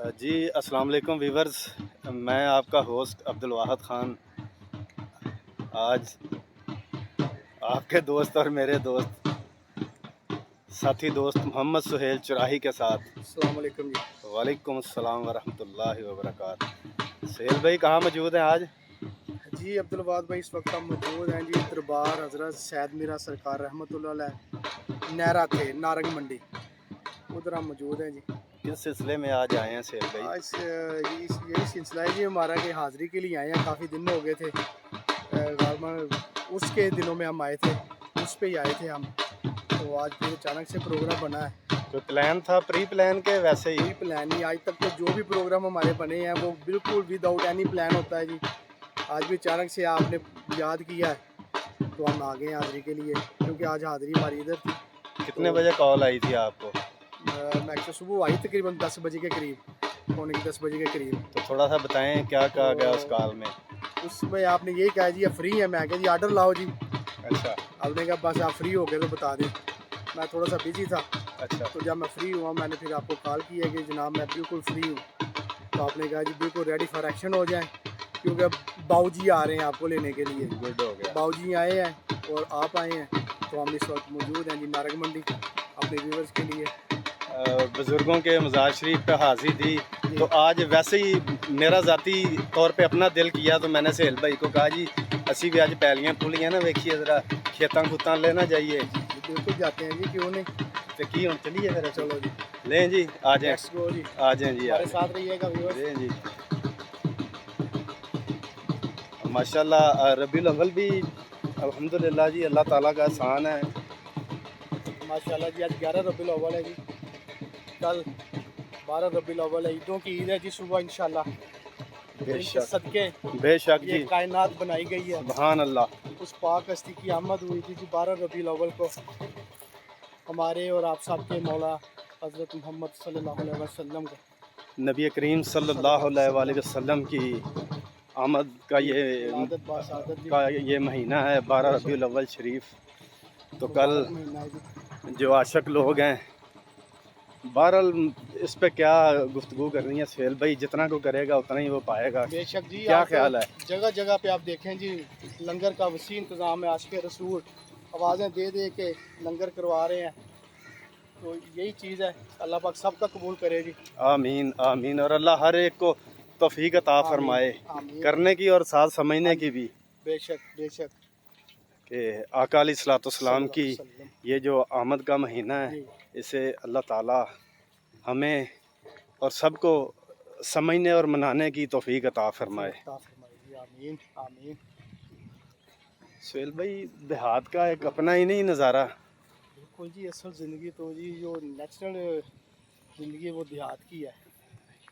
जी अस्सलाम वालेकुम वीवर्स। मैं आपका होस्ट अब्दुल वाहिद ख़ान आज आपके दोस्त और मेरे दोस्त साथी दोस्त मोहम्मद सुहेल चुराही के साथ। अस्सलाम वालेकुम जी। वालेकुम अस्सलाम वरहमतुल्लाहि वबरकातुहू। सुहेल भाई कहाँ मौजूद हैं आज? जी अब्दुल वाद भाई, इस वक्त हम मौजूद हैं जी दरबार हजरत सैयद मीरा सरकार रहमतुल्लाह अलैह नहरा थे नारंग मंडी, उधर हम मौजूद हैं जी। किस सिलसिले में आज आए हैं सुहेल भाई? आज यही सिलसिला है जी हमारा कि हाज़िरी के लिए आए हैं। काफ़ी दिन हो गए थे, उसके दिनों में हम आए थे, उस पे ही आए थे हम। तो आज फिर अचानक से प्रोग्राम बना है। कोई प्लान था, प्री प्लान के वैसे ही? कोई प्लान नहीं, आज तक तो जो भी प्रोग्राम हमारे बने हैं वो बिल्कुल विदाउट एनी प्लान होता है जी। आज भी अचानक से आपने याद किया है तो हम आ गए हाज़िरी के लिए, क्योंकि आज हाज़िरी हमारी इधर थी। कितने बजे कॉल आई थी आपको? मैं तो सुबह आई तकरीबन 10 बजे के करीब, पौने 10 बजे के करीब। तो थोड़ा सा बताएं क्या कहा गया उस कॉल में? उसमें आपने यही कहा जी फ्री है, मैं कहा जी ऑर्डर लाओ जी। अच्छा आपने कहा बस आप फ्री हो गए तो बता दें। मैं थोड़ा सा बिजी था, अच्छा। तो जब मैं फ्री हुआ मैंने फिर आपको कॉल किया कि जनाब मैं बिल्कुल फ्री हूँ। तो आपने कहा जी बिल्कुल रेडी फॉर एक्शन हो जाएं, क्योंकि बाऊजी आ रहे हैं आपको लेने के लिए। गुड हो गया। बाऊजी आए हैं और आप आए हैं, तो हम इस वक्त मौजूद हैं जी नारंग मंडी अपने व्यूवर्स के लिए। बुज़ुर्गों के मज़ार शरीफ पे हाज़िरी थी, तो आज वैसे ही मेरा ज़ाती तौर पे अपना दिल किया, तो मैंने सुहेल भाई को कहा जी असी भी आज पैलियाँ पुलियाँ ना वेखिए, ज़रा खेतां खुतां लेना जाइए। बिल्कुल जाते हैं जी, क्यों नहीं। तो की हम चलिए फिर? चलो जी, लें जी, आ जाएं। लेट्स गो जी, आ जाएं जी, आ हमारे साथ रहिएगा व्यूअर्स। जाएं जी। माशाल्लाह रबीउल अव्वल भी अल्हम्दुलिल्लाह जी अल्लाह ताला का एहसान है। माशाल्लाह जी, आज 11 रबीउल अव्वल है जी। कल 12 रबीउल अव्वल है, ईदों की ईद है जी सुबह इंशाल्लाह। इनके सदके बेशक ये जी, कायनात बनाई गई है। सुभान अल्लाह। उस पाक हस्ती की आमद हुई थी जी 12 रबीउल अव्वल को, हमारे और आप सबके मौला हज़रत मोहम्मद सल्लल्लाहु अलैहि वसल्लम को। नबी करीम सल्लल्लाहु अलैहि वसल्लम की आमद का ये महीना है 12 रबीउल अव्वल शरीफ। तो कल महीना है जी। जो आशिक लोग हैं, बहरहाल इस पे क्या गुफ्तगू करनी है सुहेल भाई, जितना को करेगा उतना ही वो पाएगा। बेशक जी, क्या आप ख्याल है? जगह जगह पे आप देखें जी लंगर का वसी इंतज़ाम है। आशिक रसूल आवाज़ें दे दे के लंगर करवा रहे हैं, तो यही चीज़ है। अल्लाह पाक सबका कबूल करे जी। आमीन आमीन। और अल्लाह हर एक को तौफीक अता फरमाए करने की और साथ समझने की भी। बेशक बेशक कि आका अलैहिस्सलाम की ये जो आमद का महीना है, जी। इसे अल्लाह ताला हमें और सबको समझने और मनाने की तौफीक अता फरमाए। आमीन आमीन। सुहेल भाई, देहात का एक अपना ही नहीं नज़ारा। बिल्कुल जी, असल ज़िंदगी तो जी जो नेचुरल ज़िंदगी वो देहात की है।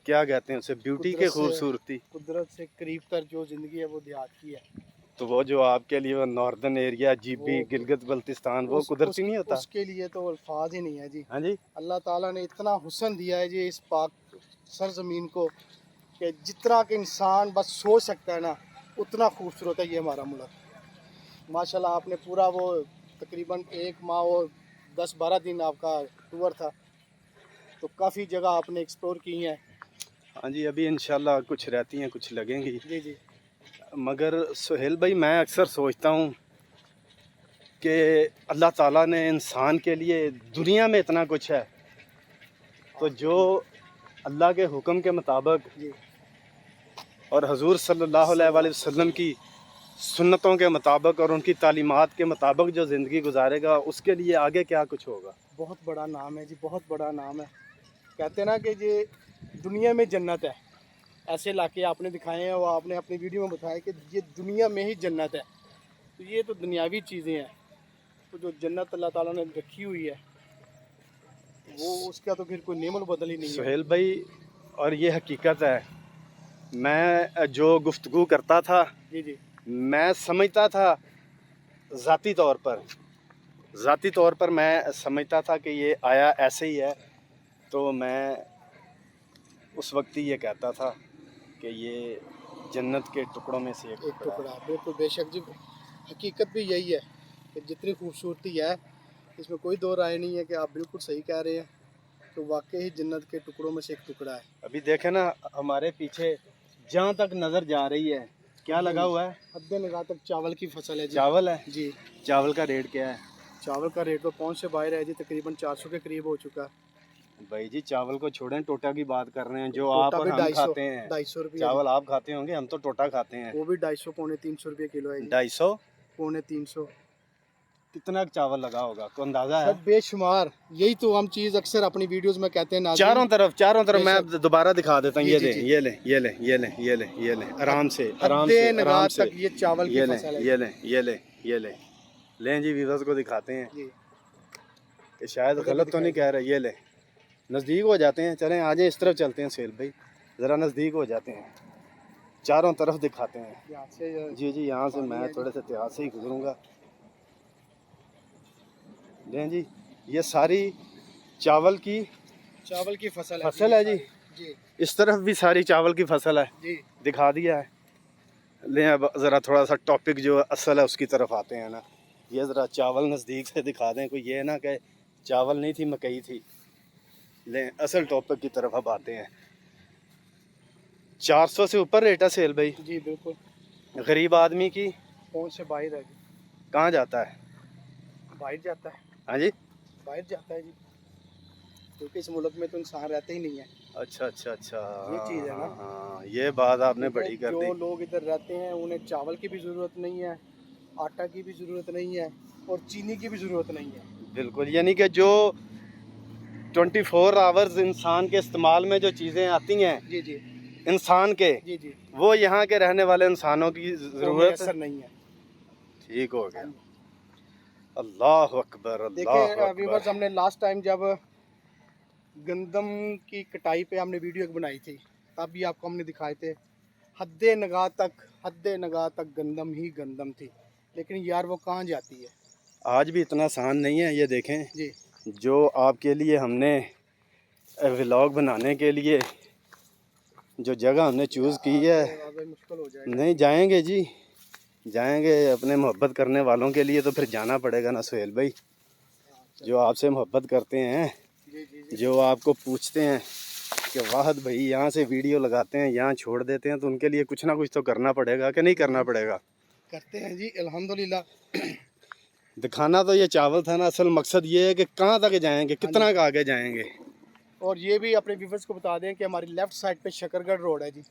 क्या कहते हैं उसे, ब्यूटी के खूबसूरती, कुदरत से करीब तर जो ज़िंदगी है वो देहात की है। तो वो जो आपके लिए वो northern area GB Gilgit Baltistan वो कुदरती नहीं होता? उसके लिए तो अल्फाज ही नहीं है जी। हाँ जी। अल्लाह ताला ने इतना हुस्न दिया है जी इस पाक सरजमीन को, कि जितना कि इंसान बस सोच सकता है ना, उतना खूबसूरत है ये हमारा मुल्क। माशाल्लाह आपने पूरा वो तकरीबन एक माह और 10-12 दिन आपका टूर था, तो काफ़ी जगह आपने एक्सप्लोर की हैं। हाँ जी, अभी इंशाल्लाह कुछ रहती हैं, कुछ लगेंगी। जी जी। मगर सुहेल भाई, मैं अक्सर सोचता हूँ कि अल्लाह ताला ने इंसान के लिए दुनिया में इतना कुछ है, तो जो अल्लाह के हुक्म के मुताबिक और हुजूर सल्लल्लाहु अलैहि वसल्लम की सुन्नतों के मुताबिक और उनकी तालीमात के मुताबिक जो ज़िंदगी गुजारेगा, उसके लिए आगे क्या कुछ होगा। बहुत बड़ा नाम है जी, बहुत बड़ा नाम है। कहते हैं ना कि ये दुनिया में जन्नत है। ऐसे इलाके आपने दिखाए हैं और आपने अपनी वीडियो में बताया कि ये दुनिया में ही जन्नत है। तो ये तो दुनियावी चीज़ें हैं, तो जो जन्नत अल्लाह ताला ने रखी हुई है वो उसका तो फिर कोई नेमल बदल ही नहीं है। सुहेल भाई, और ये हकीकत है, मैं जो गुफ्तगू करता था, जी जी, मैं समझता था ज़ाती तौर पर मैं समझता था कि ये आया ऐसे ही है। तो मैं उस वक्त ही ये कहता था कि ये जन्नत के टुकड़ों में से एक टुकड़ा है। बिल्कुल बेशक जी, हकीकत भी यही है कि जितनी खूबसूरती है इसमें कोई दो राय नहीं है कि आप बिल्कुल सही कह रहे हैं। तो वाकई ही जन्नत के टुकड़ों में से एक टुकड़ा है। अभी देखे ना हमारे पीछे जहाँ तक नज़र जा रही है क्या लगा हुआ है? हद निगाह तक चावल की फसल है जी। चावल है जी, चावल का रेट क्या है? चावल का रेट तो पहुँच से बाहर है जी, तकरीबन 400 के करीब हो चुका है। भाई जी चावल को छोड़ें, टोटा की बात कर रहे हैं जो टोटा आप और भी हम 250 खाते हैं। 250 रुपये, चावल आप खाते होंगे, हम तो टोटा खाते हैं। वो भी 250 पौने 300 रुपये किलो है जी। 250 पौने 300 कितना चावल लगा होगा, कोई अंदाजा है? सर बेशुमार। यही तो हम चीज़ अक्सर अपनी वीडियोस में कहते हैं नाज़रीन। चारों तरफ मैं बेशक। दोबारा दिखा देता हूँ। जी, ये जी, ले जी। ये ले ये ले ये ले ये ले ये ले आराम से आराम हद्दे से निगाह आराम से तक ये चावल की ये ले फसल है ये ले ये ले ये ले लें जी, व्यूअर्स को दिखाते हैं जी। कि शायद इधर भी गलत तो नहीं कह रहे। ये ले नज़दीक हो जाते हैं, चलें आ जाए इस तरफ चलते हैं सुहेल भाई, ज़रा नज़दीक हो जाते हैं, चारों तरफ दिखाते हैं। यहाँ से जी जी यहाँ से पानी मैं है जी। थोड़े से इतिहास से ही गुजरूँगा। लें जी ये सारी चावल की फसल है जी। जी इस तरफ भी सारी चावल की फसल है, जी। दिखा दिया है। लें अब ज़रा थोड़ा सा टॉपिक जो असल है उसकी तरफ आते हैं ना। ये ज़रा चावल नज़दीक से दिखा दें, कोई ये ना कि चावल नहीं थी मकई थी। लें असल टॉपिक की तरफ अब आते हैं। 400 से ऊपर रेट है सेल भाई। जी बिल्कुल। गरीब आदमी की पहुँच से बाहर है जी। कहाँ जाता है? बाहर जाता है, हाँ जी बाहर जाता है जी, क्योंकि इस मुल्क में तो इंसान रहते ही नहीं है। अच्छा अच्छा अच्छा, ये चीज़ है ना। हाँ ये बात आपने बड़ी कर जो दी। लोग इधर रहते हैं उन्हें चावल की भी ज़रूरत नहीं है, आटा की भी ज़रूरत नहीं है, और चीनी की भी ज़रूरत नहीं है। बिल्कुल, यानी कि जो 24 आवर्स इंसान के इस्तेमाल में जो चीज़ें आती हैं जी जी इंसान के, जी जी, वो यहाँ के रहने वाले इंसानों की वो ज़रूरत मैसर नहीं है। ठीक हो गया। अल्लाह अकबर अल्लाह देखिए व्यूअर्स, अकबर। हमने लास्ट टाइम जब गंदम की कटाई पे हमने वीडियो एक बनाई थी, तब भी आपको हमने दिखाए थे हद्दे नगाह तक गंदम ही गंदम थी। लेकिन यार वो कहाँ जाती है? आज भी इतना आसान नहीं है। ये देखें जी जो आपके लिए हमने व्लॉग बनाने के लिए जो जगह हमने चूज़ की है, आगे मुश्किल हो जाएगा। नहीं जाएंगे जी, जाएंगे अपने मोहब्बत करने वालों के लिए तो फिर जाना पड़ेगा ना सुहेल भाई। जो आपसे मोहब्बत करते हैं, जी जी जी। जो आपको पूछते हैं कि वाहद भाई यहाँ से वीडियो लगाते हैं यहाँ छोड़ देते हैं, तो उनके लिए कुछ ना कुछ तो करना पड़ेगा कि नहीं करना पड़ेगा? करते हैं जी अल्हम्दुलिल्लाह। दिखाना तो ये चावल था ना, असल मकसद ये है कि कहाँ तक जाएंगे, कितना का आगे जाएंगे। और ये भी अपने व्यूअर्स को बता दें कि हमारी लेफ्ट साइड पे शकरगढ़ रोड है जी,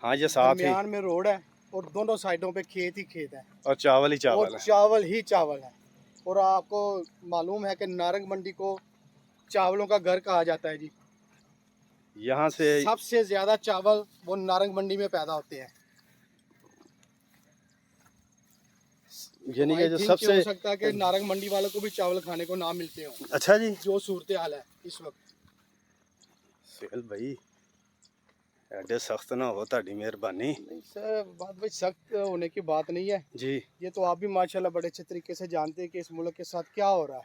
हाँ ये साफ ही, दरमियान में रोड है और दोनों साइडों पे खेत ही खेत है, और चावल ही चावल और है। चावल ही चावल है। और आपको मालूम है कि नारंग मंडी को चावलों का घर कहा जाता है जी। यहाँ से सबसे ज्यादा चावल वो नारंग मंडी में पैदा होते हैं। यानी कि जो I think सबसे हो सकता है कि नारंग मंडी वालों को भी चावल खाने को ना मिलते हो, अच्छा जी जो सूरत हाल है इस वक्त। सुहेल भाई एडे सख्त ना हो, ताड़ी मेहरबानी नहीं सर, बात भाई सख्त होने की बात नहीं है जी। ये तो आप भी माशाल्लाह बड़े अच्छे तरीके से जानते हैं कि इस मुल्क के साथ क्या हो रहा है।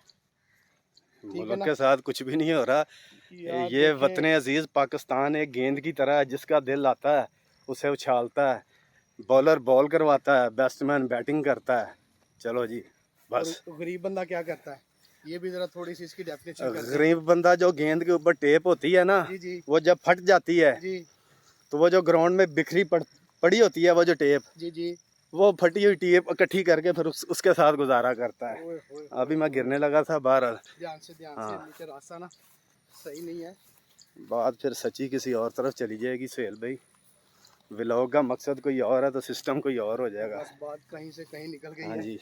ठीक है मुल्क ना? के साथ कुछ भी नहीं हो रहा। यार ये देखें, वतन अजीज पाकिस्तान एक गेंद की तरह है, जिसका दिल आता है उसे उछालता है, बॉलर बॉल करवाता है, बैट्समैन बैटिंग करता है। चलो जी और बस। गरीब बंदा क्या करता है, ये भी जरा थोड़ी सी इसकी डेफिनेशन करते हैं। गरीब बंदा जो गेंद के ऊपर टेप होती है ना, जी जी वो जब फट जाती है जी तो वो जो ग्राउंड में बिखरी पड़ी होती है वो जो टेप, जी जी। वो फटी हुई टेप इकट्ठी करके फिर उसके साथ गुजारा करता है। ओए होए, अभी मैं गिरने लगा था बाहर। ध्यान से हाँ। नीचे रास्ता ना सही नहीं है। बात फिर सच्ची किसी और तरफ चली जाएगी सुहेल भाई। व्लॉग का मकसद कोई और है तो सिस्टम कोई और हो जाएगा। बस बात कहीं से कहीं निकल गई हाँ है। जी,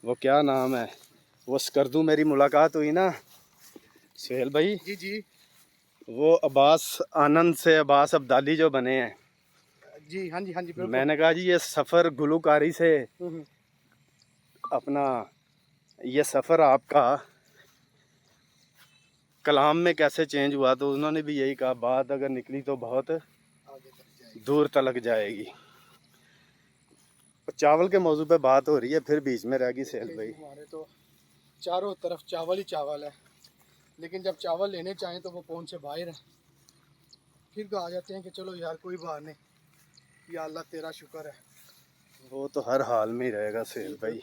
वो क्या नाम है, वो स्कर्दू मेरी मुलाकात हुई ना सुहेल भाई, जी जी वो अब्बास आनंद से अब्बास अब्दाली जो बने हैं। जी हाँ जी बिल्कुल। मैंने कहा जी ये सफ़र गुलूकारी से हम्म। अपना, ये सफ़र आपका कलाम में कैसे चेंज हुआ, तो उन्होंने भी यही कहा बात अगर निकली तो बहुत आगे तक जाएगी। दूर तलक जाएगी। चावल के मौजू पे बात हो रही है फिर बीच में रह गई सुहेल भाई। हमारे तो चारों तरफ चावल ही चावल है, लेकिन जब चावल लेने चाहें तो वो पहुंच से बाहर है। फिर कहा जाते हैं कि चलो यार कोई बात नहीं, या अल्लाह तेरा शुक्र है। वो तो हर हाल में ही रहेगा सुहेल भाई,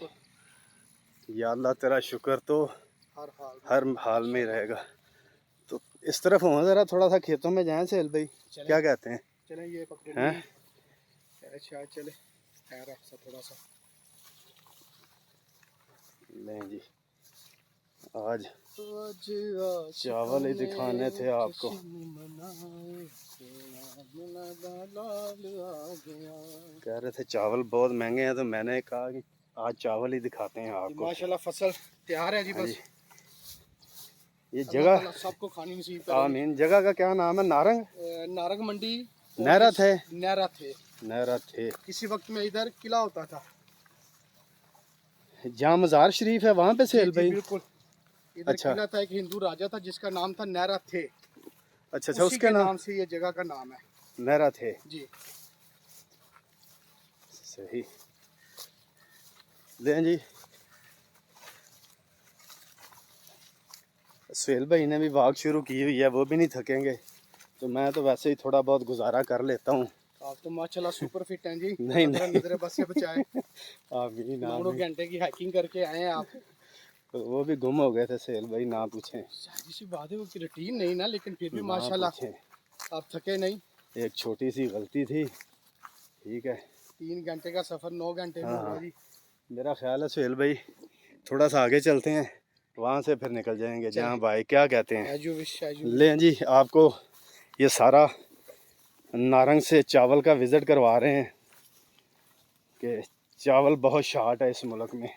या अल्लाह तेरा शुक्र तो हर हाल में। हर हाल में ही रहेगा। तो इस तरफ हो ज़रा, थोड़ा सा खेतों में जाएं सेल भाई, चलें। क्या कहते हैं? चलें ये पकड़े हैं? शायद चले ठहरा सा थोड़ा सा। नहीं जी, आज चावल ही दिखाने थे आपको। कह रहे थे चावल बहुत महंगे हैं, तो मैंने कहा कि आज चावल ही दिखाते हैं आपको। माशाल्लाह फसल तैयार है जी। हाँ बस जी। ये अल्लाह जगह, ताला सबको खानी नसीब करे। आमीन। जगह का क्या नाम है? नारंग नारंग मंडी नहरा थे, नहरा थे। नहरा थे। किसी वक्त में इधर किला होता था। जहाँ मज़ार शरीफ है वहाँ पे सेल जी, जी, भाई? बिल्कुल। इधर अच्छा। किला था, एक हिंदू राजा था जिसका नाम था नहरा थे। अच्छा अच्छा, उसी उसके के नाम नाम से ये जगह का नाम है नहरा थे। जी। सही। दें जी, सुहेल भाई ने भी वाक शुरू की हुई है, वो भी नहीं थकेंगे, तो मैं तो वैसे ही थोड़ा बहुत गुजारा कर लेता हूँ। आप तो माशाल्लाह सुपर फिट हैं जी। नहीं, नहीं। नजर बस से बचाए। आमीन 9 आमीन। घंटे की हाइकिंग करके आए हैं आप। तो वो भी गुम हो गए थे सेल भाई, ना पूछें, शायद सी बात है, वो रूटीन नहीं ना, लेकिन फिर भी ना माशाल्लाह पूछें। आप थके नहीं। एक छोटी सी गलती थी, ठीक है। 3 घंटे का सफर 9 घंटे में हाँ होगा हाँ, जी। मेरा ख्याल है सुहेल भाई थोड़ा सा आगे चलते हैं, वहाँ से फिर निकल जाएंगे जहाँ भाई, क्या कहते हैं? As you wish, as you. लें जी, आपको ये सारा नारंग से चावल का विज़िट करवा रहे हैं कि चावल बहुत शार्ट है इस मुल्क में।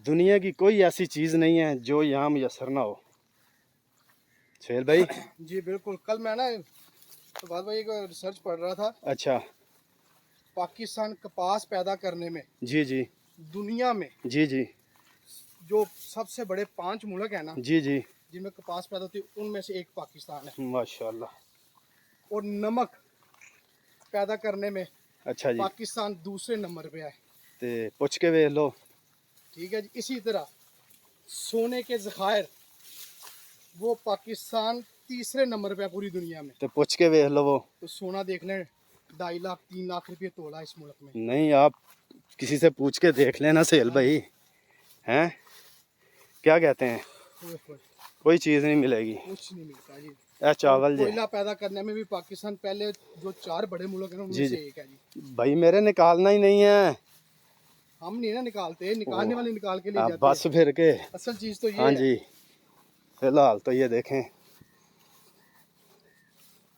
दुनिया की कोई ऐसी चीज़ नहीं है जो यहाँ मुयसर ना हो। सुहेल भाई? जी बिल्कुल। कल मैं ना तो बाद भाई एक रिसर्च पढ़ रहा था। अच्छा। पाकिस्तान कपास पैदा करने में जी जी दुनिया में जी जी जो सबसे बड़े 5 मुल्क है ना जी जी, जिनमें कपास पैदा होती है, उनमें से एक पाकिस्तान है। माशाल्लाह। और नमक पैदा करने में अच्छा जी, पाकिस्तान दूसरे नंबर पे है। ते पुछ के वेख लो। ठीक है जी। इसी तरह सोने के ज़खायर वो पाकिस्तान तीसरे नंबर पे है पूरी दुनिया में। तो पुछ के वेख लो वो। तो सोना देखने 2.5 लाख 3 लाख रुपये तोला इस मुल्क में। नहीं, आप किसी से पूछ के देख लेना सुहेल भाई, हैं? क्या कहते हैं? ओए होए, कोई चीज़ नहीं मिलेगी। कुछ नहीं मिलता जी। ए चावल जे कोयला पैदा करने में भी पाकिस्तान पहले जो 4 बड़े मुल्क हैं उनमें जी से जी, एक है जी। भाई मेरे निकालना ही नहीं है। हम नहीं ना निकालते, निकालने वाले निकाल के ले आप जाते बस हैं। फिर के। असल चीज़ तो ये हाँ है। जी, फिलहाल तो ये देखें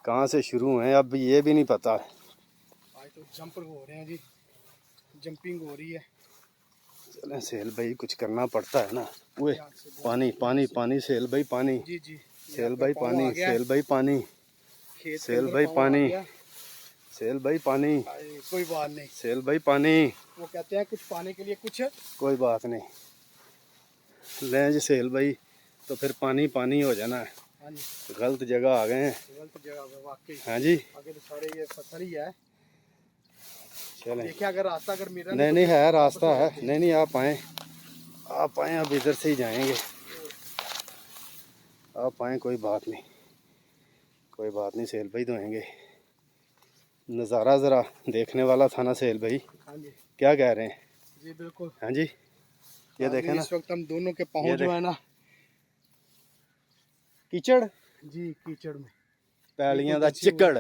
कहाँ से शुरू हैं, अब ये भी नहीं पता। आज तो जंपर हो रहे हैं जी, जंपिंग हो रही है। चलें सुहेल भाई, कुछ करना पड़ता है ना। ओए ध्यान से बोल। पानी पानी पानी, सुहेल भाई पानी, जी जी। सुहेल भाई पानी, सुहेल भाई पानी, खेत के सुहेल अंदर भाई पाँव आ पानी, गया। सुहेल भाई पानी, अरे, कोई बात नहीं। सुहेल भाई पानी। वो कहते हैं कुछ पाने के लिए कुछ। कोई बात नहीं। लें जी सुहेल भाई, तो फिर पानी पानी हो जाना है। हाँ जी, गलत जगह आ गए हैं। गलत जगह पे वाकई। हाँ जी, आगे तो सारे ये फसल ही है। चलें। देखिए अगर रास्ता अगर मेरा नहीं नहीं, है रास्ता है। नहीं नहीं, आप आएँ, आप आएँ, अब इधर से ही जाएंगे। आप आएँ, कोई बात नहीं, कोई बात नहीं। सुहेल भाई धोएंगे। नज़ारा ज़रा देखने वाला था ना सुहेल भाई, हाँ जी, क्या कह रहे हैं? जी बिल्कुल। हाँ जी, ये देखें ना, इस वक्त हम दोनों के ये पाँव जो देख। है ना कीचड़, जी कीचड़ में, पैलियां बिल्कुल दा अच्छी चिक्कड़।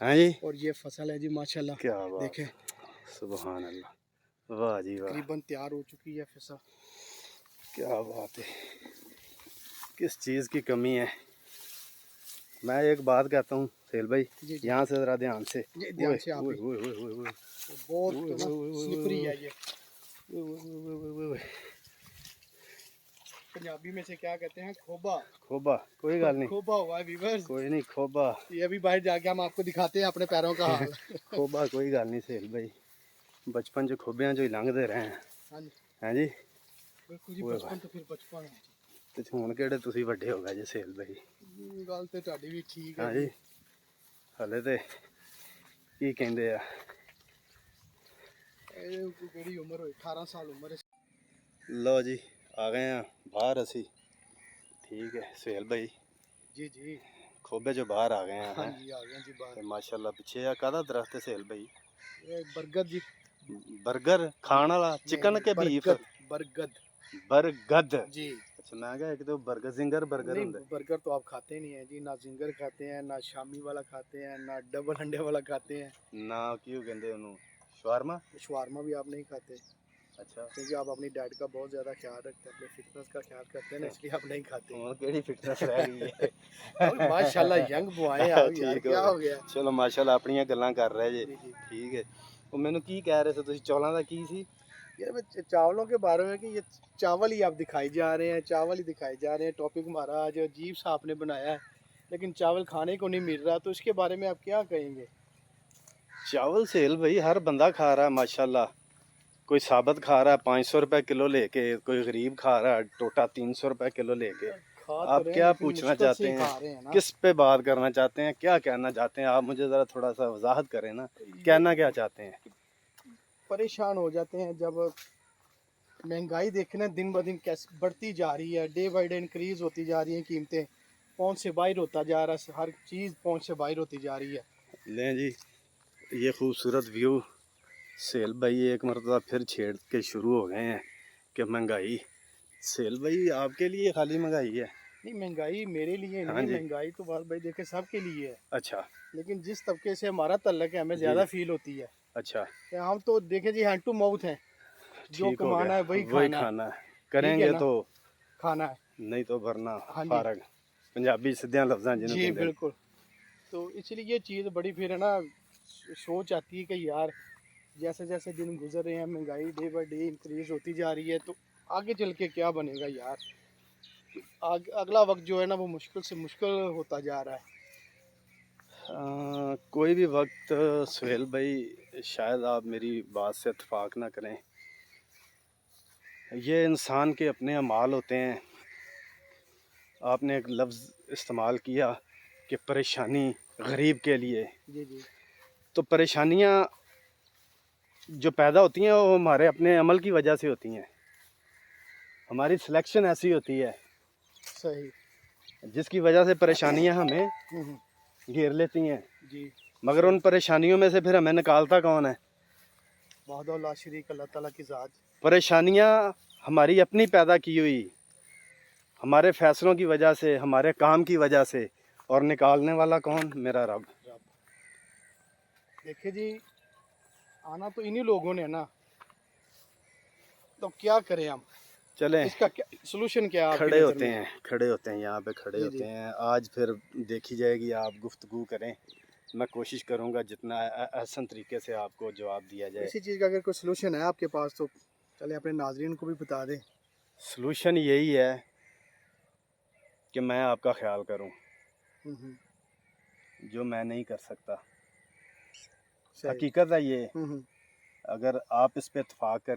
हाँ जी, और ये फसल है जी माशाल्लाह। क्या बात, देखें सुभान अल्लाह, वाह जी वाह, तकरीबन तैयार हो चुकी है फसल। क्या बात है। किस चीज़ की कमी है? मैं एक बात कहता हूँ सुहेल भाई, जी जी, यहाँ से ज़रा ध्यान से। ये ध्यान से आप ओए भी। ओए ओए ओए ओए बहुत स्लिपरी है ये। ओए ओए ओए ओए। पंजाबी में से क्या कहते हैं? खोबा। खोबा, कोई गल नहीं, खोबा हुआ है व्यूअर्स। कोई नहीं खोबा। ये अभी बाहर जाके हम आपको दिखाते हैं अपने पैरों का हाल। खोबा कोई गल नहीं सुहेल भाई, बचपन च खोबियां चो ही लंघते रहे हैं। हाँ जी, हैं जी, बिल्कुल जी। ओए बचपन तो फिर बचपन है ते हुण किहड़े तुसीं वड्डे हो गए जे सुहेल भाई। जी। गल तो ਤੁਹਾਡੀ भी ठीक है हाँ जी, जी। हले ते की कहंदे आ, केड़ी उम्र हुई? 18 साल उम्र है। लो जी आ गए हैं बाहर असी। ठीक है सुहेल भाई, जी जी। खोबे जो बाहर आ गए हैं। हाँ हैं? जी, आ गए जी ते बाहर। माशाल्लाह पिछे आ कादा दरख्त है सुहेल भाई? ये बरगद जी। बर्गर खाण वाला, चिकन के बीफ? बरगद, बरगद बरगद। जी। अच्छा महंगा है कि तो बर्गर जिंगर बर्गर नहीं, होंगे बर्गर तो आप खाते नहीं हैं जी, ना जिंगर खाते हैं, ना शामी वाला खाते हैं, ना डबल अंडे वाला खाते हैं, ना क्यों कहते उन्होंने शवारमा शवारमा भी आप नहीं खाते, अच्छा क्योंकि आप अपनी डाइट का बहुत ज़्यादा ख्याल रखते हैं, अपने फिटनेस का ख्याल करते हैं ना, इसलिए आप नहीं खाते। और केड़ी फिटनेस रह गई है और माशाल्लाह यंग बुआए हैं आप यार, ठीक क्या हो हो गया? चलो माशाल्लाह ਆਪਣੀਆਂ ਗੱਲਾਂ ਕਰ ਰਹੇ ਜੇ जी जी। ਠੀਕ ਹੈ ਉਹ ਮੈਨੂੰ ਕੀ ਕਹਿ ਰਹੇ ਸੀ ਤੁਸੀਂ ਚੌਲਾਂ ਦਾ ਕੀ ਸੀ यार मैं चावलों के बारे में कि ये चावल ही आप दिखाई जा रहे हैं, चावल ही दिखाए जा रहे हैं, टॉपिक हमारा आज अजीब सा आपने बनाया है, लेकिन चावल खाने को नहीं मिल रहा, तो इसके बारे में आप क्या कहेंगे? चावल सेल भाई हर बंदा खा रहा है माशाल्लाह कोई साबत खा रहा है 500 रुपए किलो लेके कोई गरीब खा रहा है टोटा 300 रुपए किलो लेके खा तो आप रहे हैं, क्या लेकिन पूछना मुश्किल चाहते से ही हैं खा रहे हैं ना। किस पे बात करना चाहते हैं क्या कहना चाहते हैं आप मुझे ज़रा थोड़ा सा वजाहत करें ना कहना क्या चाहते हैं परेशान हो जाते हैं जब महंगाई देखना दिन ब दिन कैसे बढ़ती जा रही है, डे बाई डे इंक्रीज होती जा रही हैं कीमतें, पहुंच से बाहर होता जा रहा है, हर चीज़ पहुंच से बाहर होती जा रही है। लें जी ये खूबसूरत व्यू सेल भाई एक मरतबा फिर छेड़ के शुरू हो गए हैं कि महंगाई सेल भाई आपके लिए खाली महंगाई है नहीं, महंगाई मेरे लिए हाँ नहीं, जी महंगाई तो बात भाई देखे सबके लिए है, अच्छा लेकिन जिस तबके से हमारा तल्लक है हमें जी ज़्यादा फील होती है अच्छा कि हम तो देखें जी हैंड टू माउथ हैं, जो ठीक हो कमाना गया है वही वही खाना है, खाना है ठीक है करेंगे ना, तो खाना है। नहीं तो वरना हाँ जी फारग पंजाबी सिद्धियां लफ्जां जिन्हों जी कहते हैं बिल्कुल। तो इसलिए ये चीज़ बड़ी फिर है ना, सोच आती है कि यार जैसे जैसे दिन गुजर रहे हैं महंगाई डे बाई डे इंक्रीज होती जा रही है, तो आगे चल के क्या बनेगा यार, अगला वक्त जो है ना वो मुश्किल से मुश्किल होता जा रहा है। कोई भी वक्त सुहेल भाई शायद आप मेरी बात से इत्तेफाक ना करें ये इंसान के अपने अमाल होते हैं आपने एक लफ्ज़ इस्तेमाल किया कि परेशानी गरीब के लिए जी जी तो परेशानियां जो पैदा होती हैं वो हमारे अपने अमल की वजह से होती हैं हमारी सिलेक्शन ऐसी होती है सही। जिसकी वजह से परेशानियां हमें हम्म, घेर लेती हैं जी मगर उन परेशानियों में से फिर हमें निकालता कौन है वहदहुल्ला शरीक अल्लाह ताला की ज़ात। परेशानियां हमारी अपनी पैदा की हुई हमारे फैसलों की वजह से हमारे काम की वजह से और निकालने वाला कौन मेरा रब रब। देखिए जी, आना तो इन्हीं लोगों ने ना, तो क्या करें हम, चलें इसका क्या सोल्यूशन क्या है आपकी खड़े नज़र होते में? हैं खड़े होते हैं यहाँ पे खड़े जी होते जी हैं आज फिर देखी जाएगी आप गुफ्तगू करें मैं कोशिश करूँगा जितना आसान तरीके से आपको जवाब दिया जाए इसी चीज़ का अगर कोई सोल्यूशन है आपके पास तो चले अपने नाजरीन को भी बता दें। सलूशन यही है कि मैं आपका ख्याल करूं हम्म, जो मैं नहीं कर सकता सही। हकीकत है ये हम्म। अगर आप इस पे इत्तेफाक करें